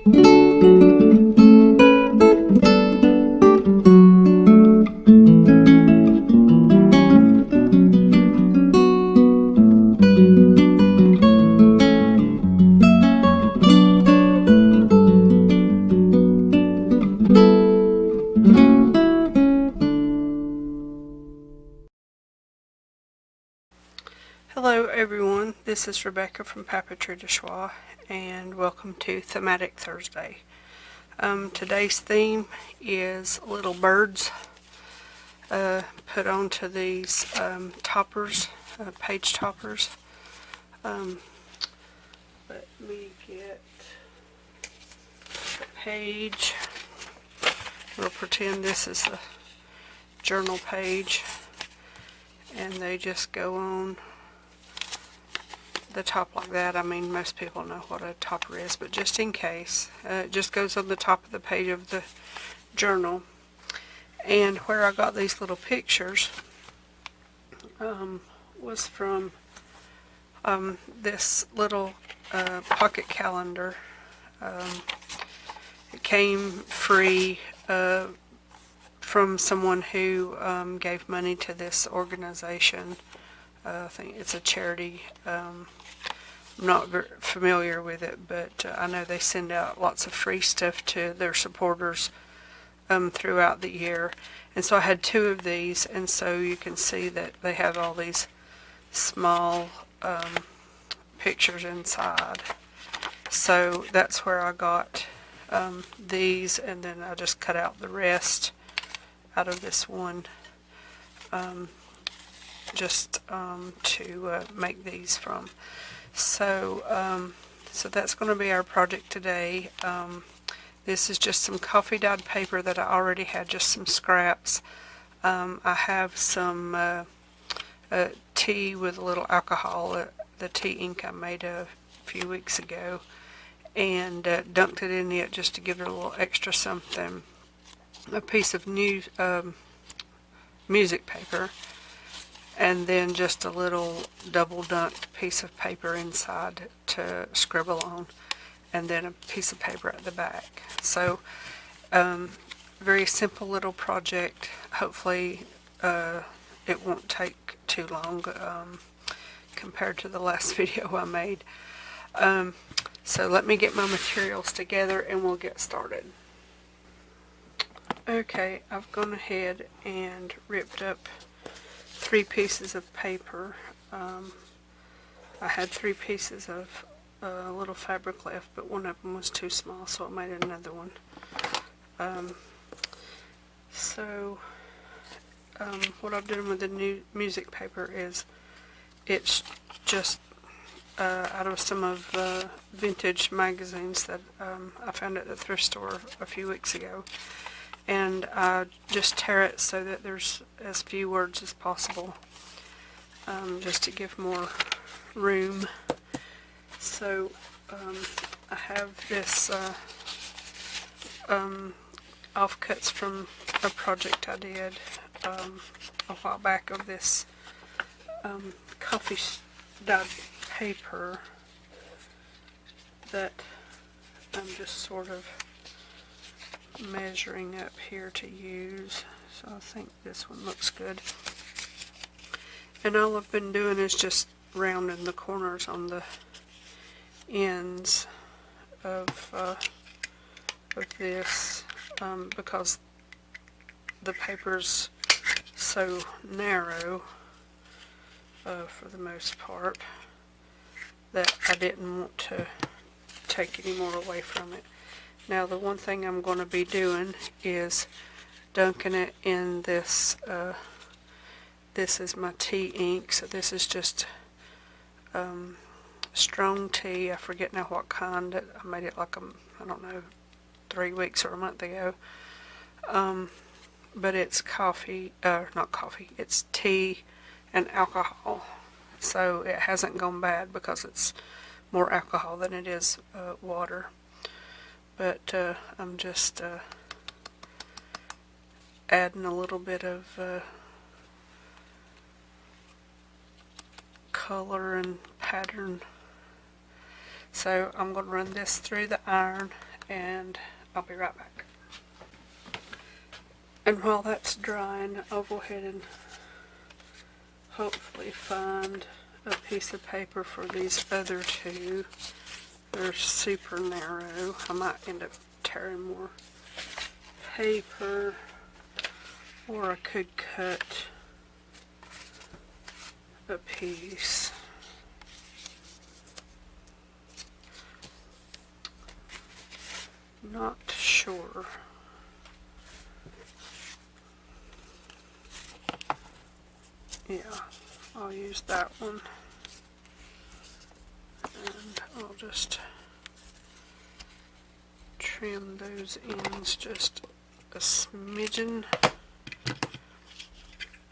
Hello everyone, this is Rebecca from Papeterie de Choix, and welcome to Thematic Thursday. Today's theme is little birds put onto these toppers, page toppers. Let me get the page. We'll pretend this is a journal page, and they just go on the top like that. I mean, most people know what a topper is, but just in case, it just goes on the top of the page of the journal. And where I got these little pictures was from this little pocket calendar. It came free from someone who gave money to this organization. I think it's a charity. I'm not very familiar with it, but I know they send out lots of free stuff to their supporters throughout the year. And so I had two of these, and so you can see that they have all these small pictures inside. So that's where I got these, and then I just cut out the rest out of this one just to make these from. So that's going to be our project today. This is just some coffee dyed paper that I already had, just some scraps. I have some tea with a little alcohol, the tea ink I made a few weeks ago, and dunked it in it just to give it a little extra something. A piece of new music paper, and then just a little double dunked piece of paper inside to scribble on, and then a piece of paper at the back. So very simple little project. Hopefully it won't take too long compared to the last video I made. So let me get my materials together and we'll get started. Okay, I've gone ahead and ripped up 3 pieces of paper. I had 3 pieces of little fabric left, but one of them was too small, so I made another one. What I've done with the new music paper is it's just out of some of the vintage magazines that I found at the thrift store a few weeks ago. And I just tear it so that there's as few words as possible, just to give more room. So I have this offcuts from a project I did a while back of this coffee dyed paper that I'm just sort of measuring up here to use. So I think this one looks good. And all I've been doing is just rounding the corners on the ends of this because the paper's so narrow for the most part that I didn't want to take any more away from it. Now the one thing I'm going to be doing is dunking it in this, this is my tea ink, so this is just strong tea. I forget now what kind. I made it like, I don't know, 3 weeks or a month ago. But it's coffee, not coffee, it's tea and alcohol. So it hasn't gone bad because it's more alcohol than it is water. But I'm just adding a little bit of color and pattern. So I'm going to run this through the iron, and I'll be right back. And while that's drying, I'll go ahead and hopefully find a piece of paper for these other two. They're super narrow. I might end up tearing more paper, or I could cut a piece. Not sure. Yeah, I'll use that one. And I'll just trim those ends just a smidgen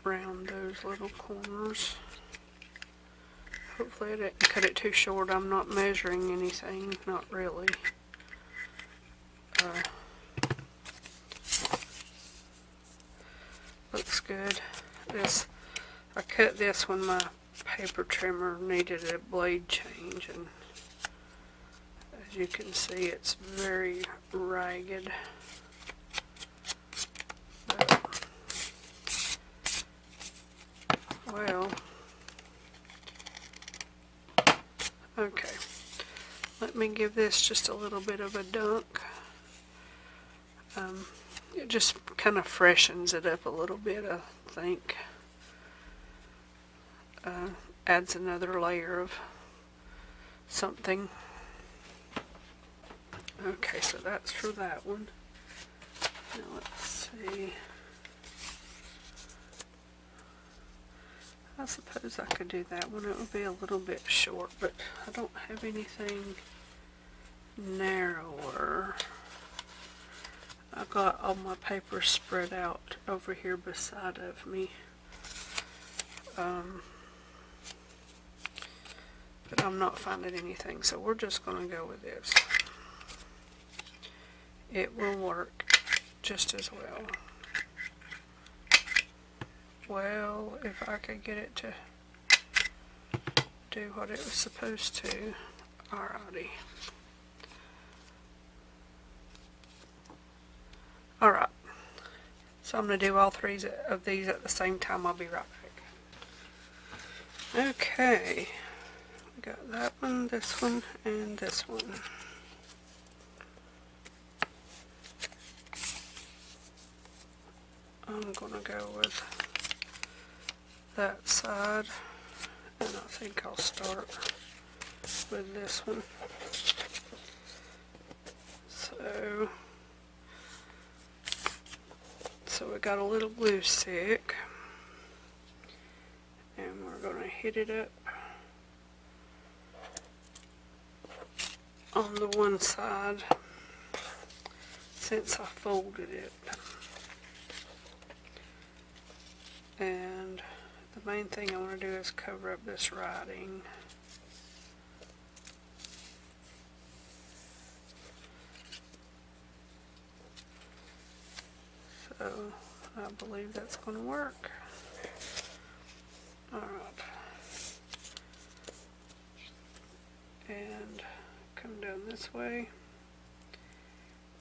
around those little corners. Hopefully I didn't cut it too short. I'm not measuring anything, not really. Looks good. I cut this when my paper trimmer needed a blade change, and as you can see, it's very ragged. Well, okay. Let me give this just a little bit of a dunk. It just kind of freshens it up a little bit, I think. Adds another layer of something. Okay, so that's for that one. Now let's see. I suppose I could do that one. It would be a little bit short, but I don't have anything narrower. I got all my paper spread out over here beside of me. But I'm not finding anything, so we're just going to go with this. It will work just as well. Well, if I could get it to do what it was supposed to. Alrighty. Alright. So I'm going to do all three of these at the same time. I'll be right back. Okay. We got that one, this one, and this one. I'm going to go with that side, and I think I'll start with this one. So we got a little glue stick, and we're going to hit it up on the one side since I folded it. And the main thing I want to do is cover up this writing. So I believe that's going to work. Alright. And come down this way.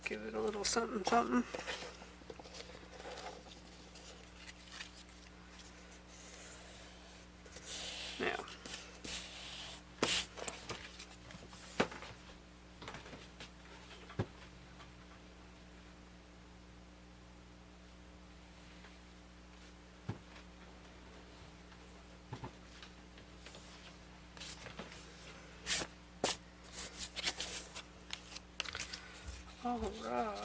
Give it a little something something. Now, all right.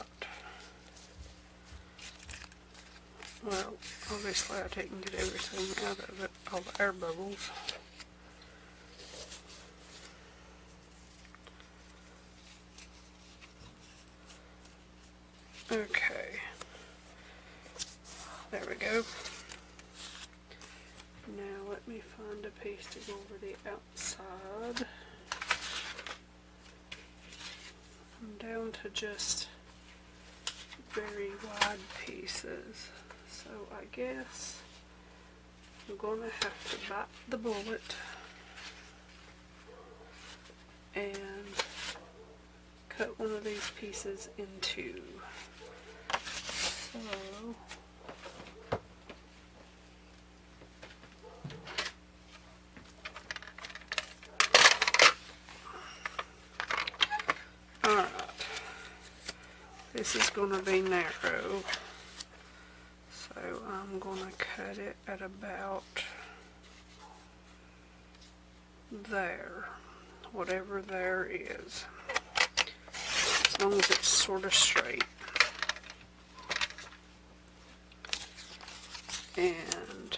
Well, obviously I didn't get everything out of it, all the air bubbles. Okay, there we go. Now let me find a piece to go over the outside. I'm down to just very wide pieces, so I guess I'm going to have to bite the bullet and cut one of these pieces in two. So alright, this is going to be narrow, so I'm going to cut it at about there, whatever there is, as long as it's sort of straight. And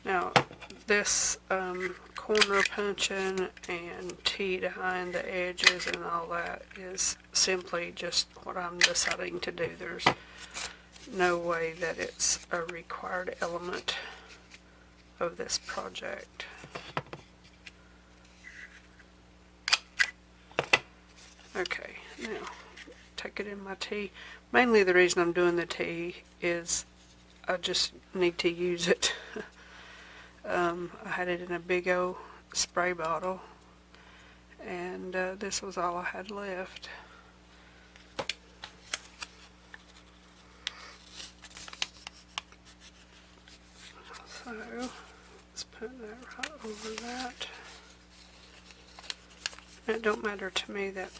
now this corner punching and T-dyeing the edges and all that is simply just what I'm deciding to do. There's no way that it's a required element of this project. Okay, now take it in my T. Mainly the reason I'm doing the T is I just need to use it. I had it in a big old spray bottle, and this was all I had left. So let's put that right over that. It don't matter to me that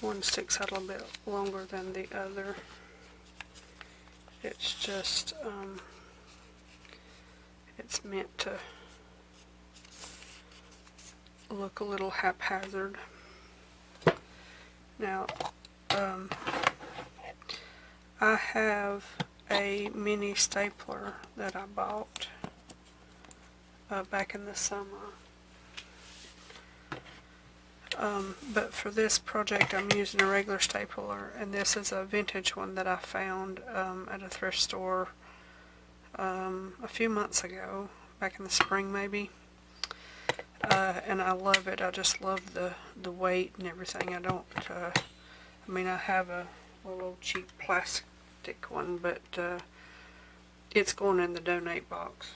one sticks out a little bit longer than the other. It's just it's meant to look a little haphazard. Now I have a mini stapler that I bought back in the summer. But for this project I'm using a regular stapler, and this is a vintage one that I found at a thrift store a few months ago, back in the spring maybe. And I love it. I just love the weight and everything. I don't, I mean, I have a little cheap plastic one, but it's going in the donate box.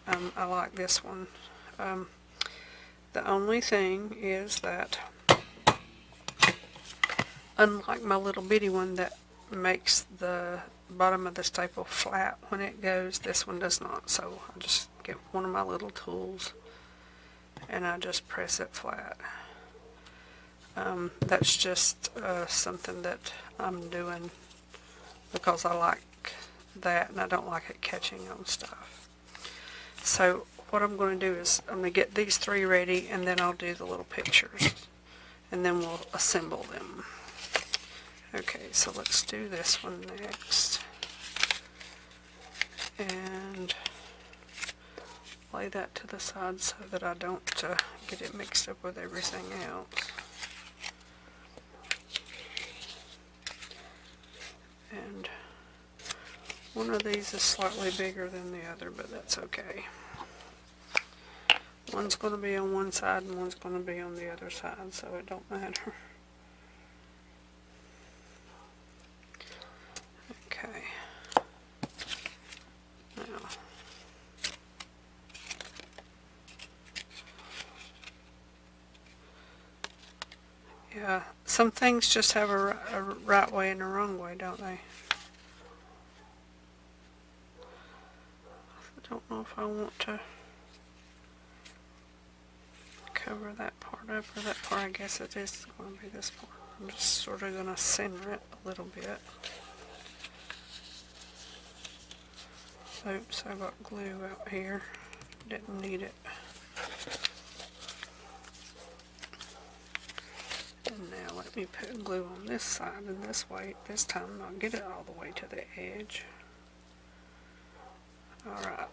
I like this one. The only thing is that, unlike my little bitty one that makes the bottom of the staple flat when it goes, this one does not. So I just get one of my little tools and I just press it flat. That's just something that I'm doing because I like that and I don't like it catching on stuff. So what I'm going to do is I'm going to get these three ready, and then I'll do the little pictures, and then we'll assemble them. Okay, so let's do this one next. And lay that to the side so that I don't get it mixed up with everything else. And one of these is slightly bigger than the other, but that's okay. One's going to be on one side and one's going to be on the other side, so it don't matter. Okay. Now, yeah, some things just have a right way and a wrong way, don't they? I don't know if I want to cover that part up, or that part. I guess it is going to be this part. I'm just sort of going to center it a little bit. Oops, I got glue out here. Didn't need it. And now let me put glue on this side, and this way, this time I'll get it all the way to the edge. Alright.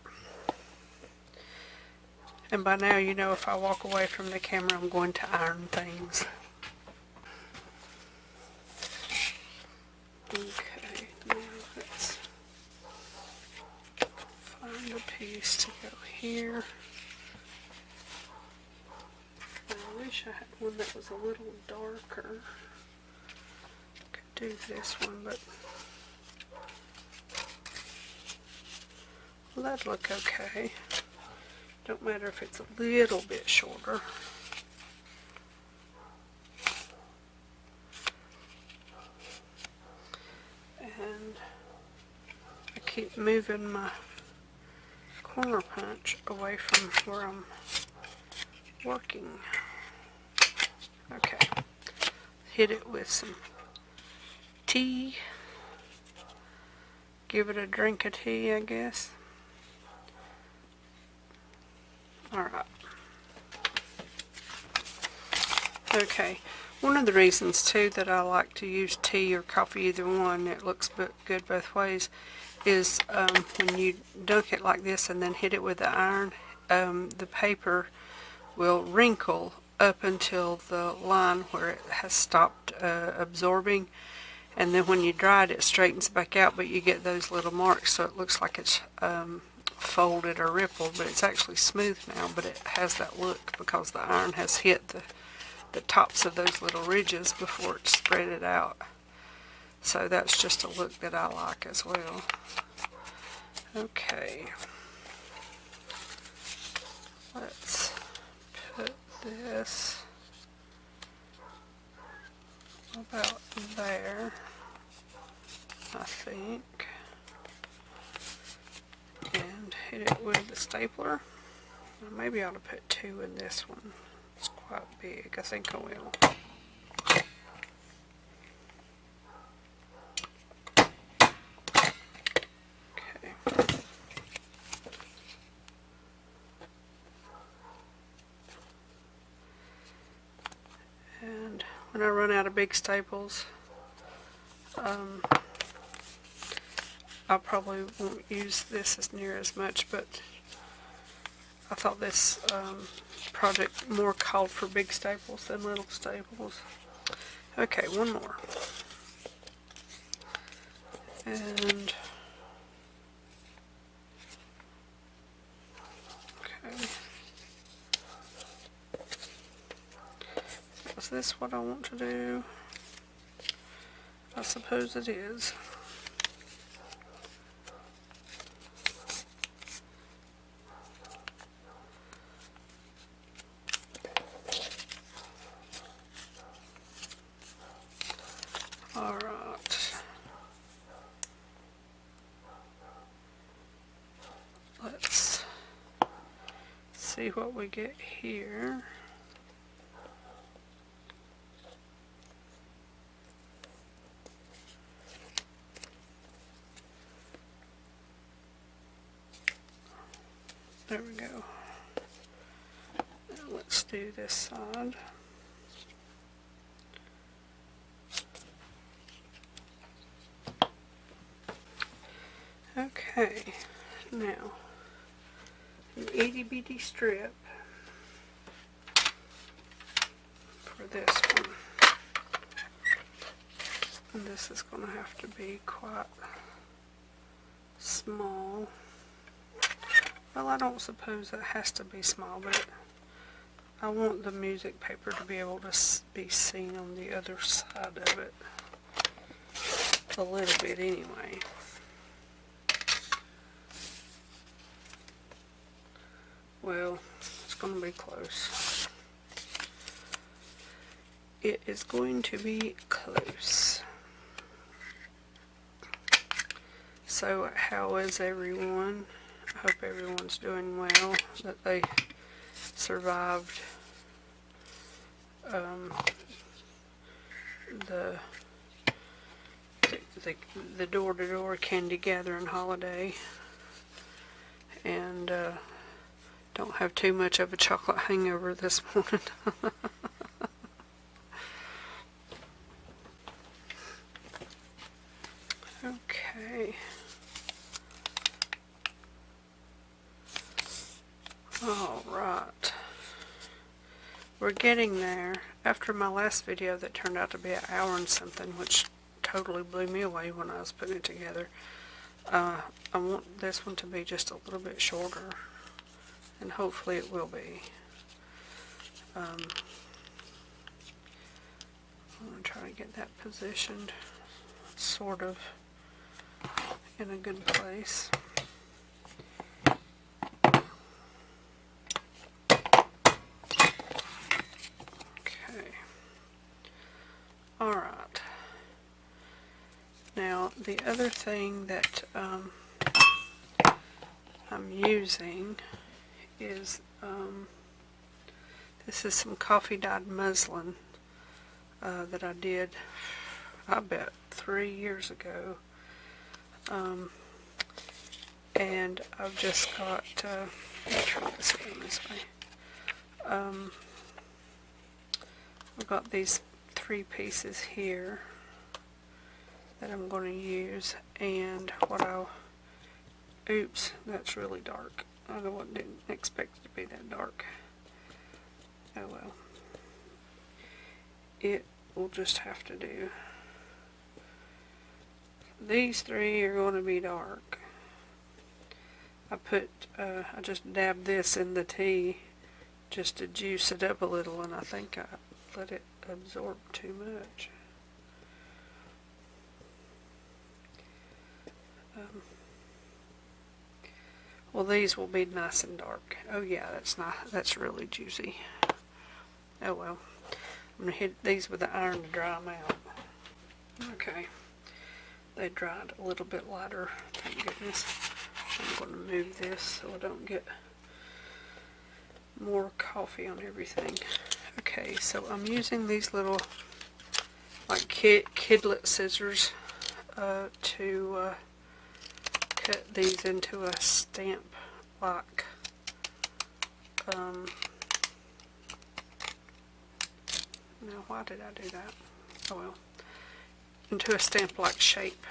And by now, you know, if I walk away from the camera, I'm going to iron things. Okay, now let's find a piece to go here. I wish I had one that was a little darker. Could do this one, but well, that'd look okay. Don't matter if it's a little bit shorter. And I keep moving my corner punch away from where I'm working. Okay, hit it with some tea. Give it a drink of tea, I guess. Alright. Okay, one of the reasons too that I like to use tea or coffee, either one, it looks good both ways, is when you dunk it like this and then hit it with the iron, the paper will wrinkle up until the line where it has stopped absorbing, and then when you dry it, it straightens back out, but you get those little marks, so it looks like it's folded or rippled, but it's actually smooth now, but it has that look because the iron has hit the tops of those little ridges before it spread it out. So that's just a look that I like as well. Okay, let's put this about there, I think, and hit it with the stapler. Maybe I ought to put 2 in this one. It's quite big. I think I will. Okay. And when I run out of big staples, I probably won't use this as near as much, but I thought this project more called for big staples than little staples. Okay, one more. And okay. Is this what I want to do? I suppose it is. Alright. Let's see what we get here. There we go. Now let's do this side. Okay, now an itty bitty strip for this one. And this is going to have to be quite small. Well, I don't suppose it has to be small, but I want the music paper to be able to be seen on the other side of it a little bit anyway. Well, it's going to be close. It is going to be close. So, how is everyone? I hope everyone's doing well, that they survived the door-to-door candy gathering holiday, and don't have too much of a chocolate hangover this morning. Okay. Alright. We're getting there. After my last video that turned out to be an hour and something, which totally blew me away when I was putting it together, I want this one to be just a little bit shorter, and hopefully it will be. I'm going to try to get that positioned sort of in a good place. the other thing that I'm using is this is some coffee dyed muslin that I did, I bet 3 years ago. And I've just got, let me turn this around this way. I've got these 3 pieces here that I'm going to use, and what I'll, oops, that's really dark. I didn't expect it to be that dark. Oh well. It will just have to do. These 3 are going to be dark. I just dabbed this in the tea just to juice it up a little, and I think I let it absorb too much. Well, these will be nice and dark. Oh yeah, that's really juicy. Oh well. I'm going to hit these with the iron to dry them out. Okay. They dried a little bit lighter, thank goodness. I'm going to move this so I don't get more coffee on everything. Okay, so I'm using these little like kidlet scissors to cut these into a stamp like now why did I do that? Oh well. Into a stamp like shape.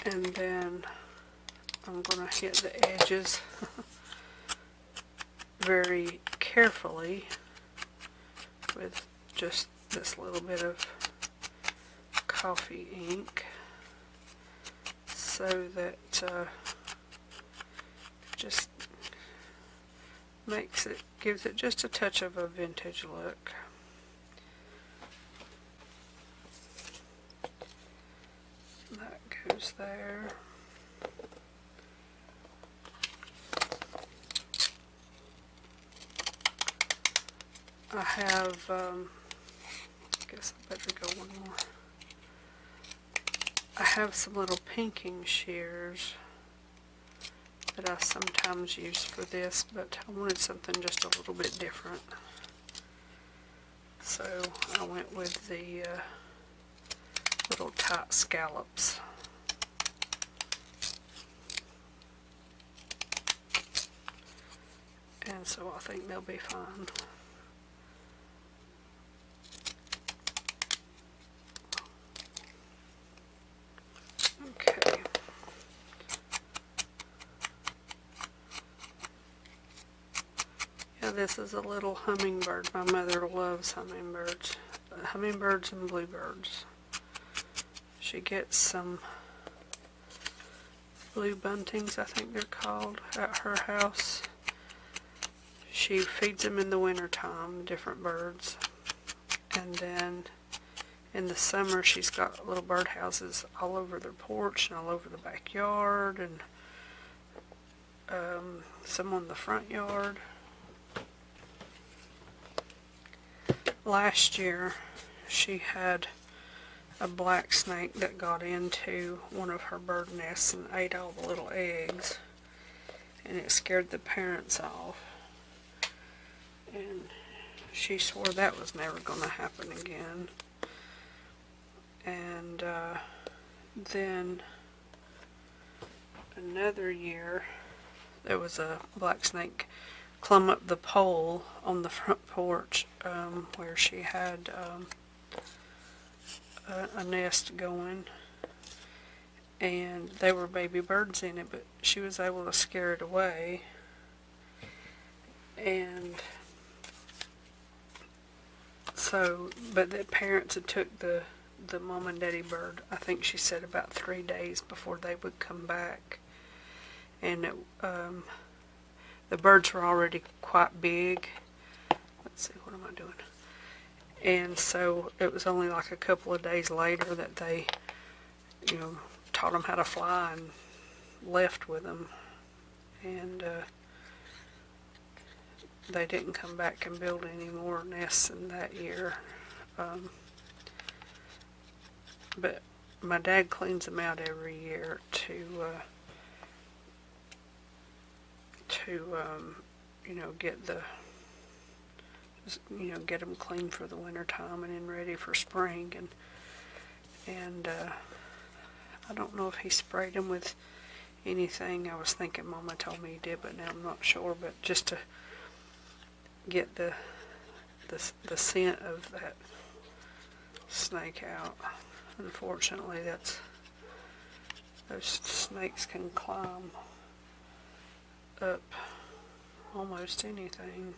And then I'm going to hit the edges very carefully with just this little bit of coffee ink so that just gives it just a touch of a vintage look. That goes there. I have, I guess I better go one more. I have some little pinking shears that I sometimes use for this, but I wanted something just a little bit different. So I went with the little tight scallops. And so I think they'll be fine. Okay. Yeah, this is a little hummingbird. My mother loves hummingbirds. Hummingbirds and bluebirds. She gets some blue buntings, I think they're called, at her house. She feeds them in the wintertime, different birds. And then in the summer she's got little birdhouses all over their porch and all over the backyard, and some on the front yard. Last year she had a black snake that got into one of her bird nests and ate all the little eggs, and it scared the parents off, and she swore that was never going to happen again. And then another year there was a black snake climb up the pole on the front porch where she had a nest going, and there were baby birds in it, but she was able to scare it away. And so, but the parents had took the mom and daddy bird, I think she said about 3 days before they would come back, and the birds were already quite big. Let's see, what am I doing? And so it was only like a couple of days later that they, taught them how to fly and left with them. And they didn't come back and build any more nests in that year. but my dad cleans them out every year to you know, get the, you know, get them clean for the winter time and then ready for spring. And I don't know if he sprayed them with anything. I was thinking Mama told me he did, but now I'm not sure. But just to get the scent of that snake out. Unfortunately, those snakes can climb up almost anything.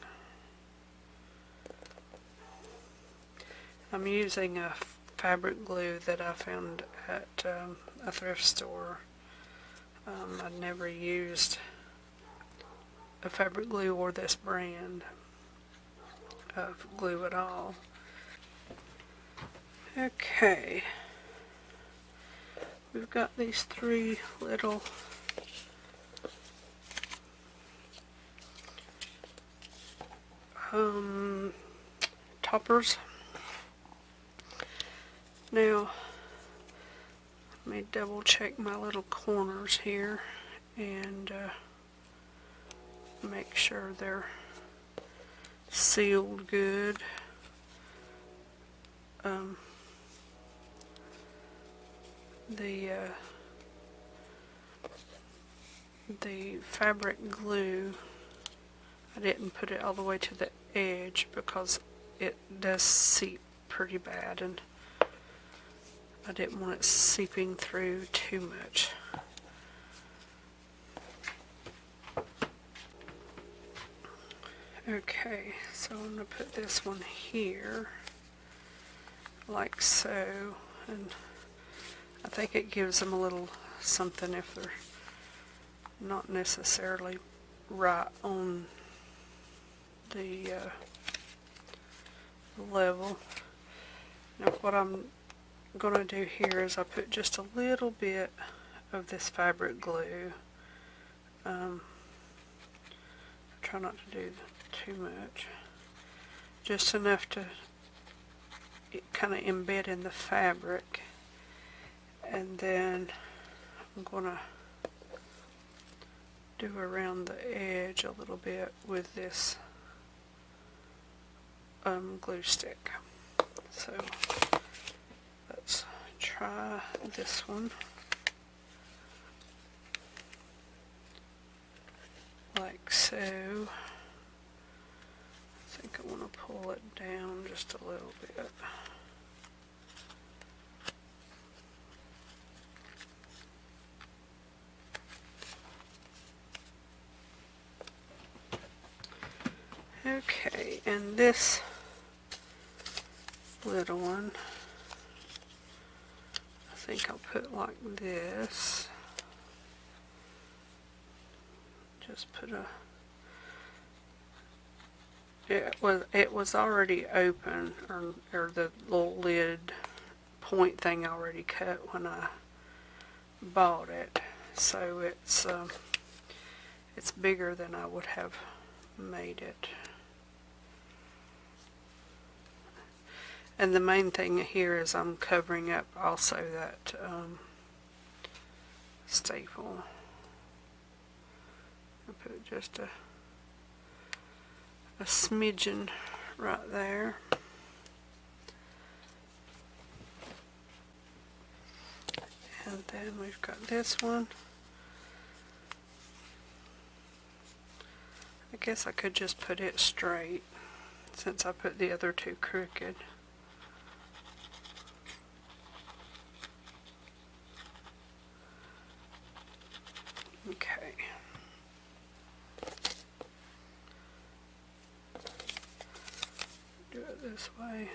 I'm using a fabric glue that I found at a thrift store. I'd never used a fabric glue or this brand of glue at all. Okay, we've got these three little toppers. Now, let me double check my little corners here and make sure they're sealed good. The fabric glue, I didn't put it all the way to the edge because it does seep pretty bad, and I didn't want it seeping through too much. Okay, so I'm going to put this one here, like so, and I think it gives them a little something if they're not necessarily right on the level. Now what I'm going to do here is I put just a little bit of this fabric glue. Try not to do too much. Just enough to kind of embed in the fabric. And then I'm going to do around the edge a little bit with this glue stick. So let's try this one. Like so. I think I want to pull it down just a little bit. Okay, and this little one, I think I'll put like this. Just put a, it was already open, or the little lid point thing already cut when I bought it, so it's bigger than I would have made it. And the main thing here is I'm covering up also that staple. I put just a smidgen right there. And then we've got this one. I guess I could just put it straight since I put the other two crooked. Okay. Do it this way.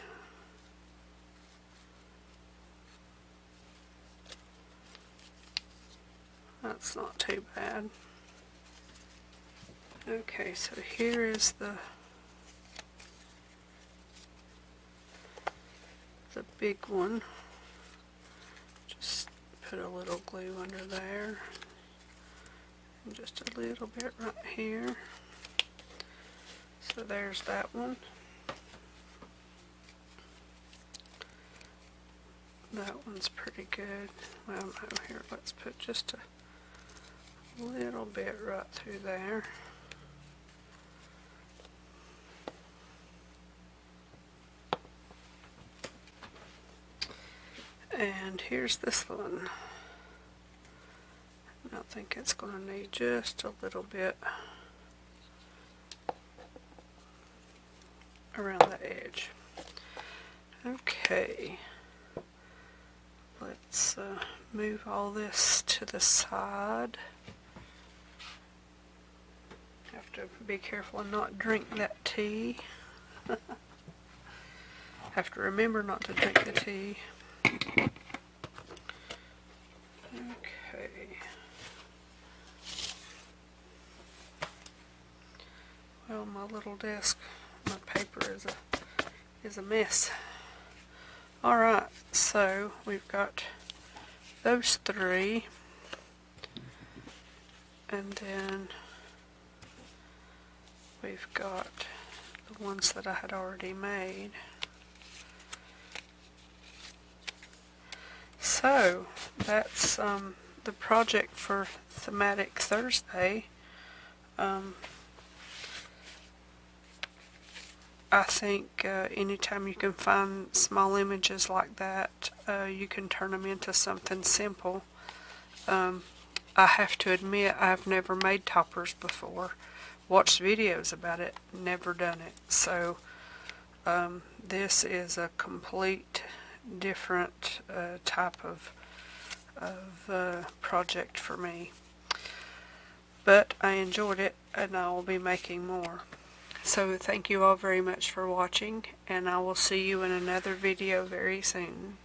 That's not too bad. Okay, so here is the big one. Just put a little glue under there. And just a little bit right here. So there's that one. That one's pretty good. Well, no, here, let's put just a little bit right through there. And here's this one. I think it's going to need just a little bit around the edge. Okay, let's move all this to the side. Have to be careful and not drink that tea. Have to remember not to drink the tea. Okay. Well, my little desk, my paper is a mess. Alright, so we've got those three, and then we've got the ones that I had already made. So that's the project for Thematic Thursday. I think anytime you can find small images like that, you can turn them into something simple. I have to admit, I've never made toppers before. Watched videos about it, never done it. So this is a complete different type of project for me. But I enjoyed it, and I will be making more. So thank you all very much for watching, and I will see you in another video very soon.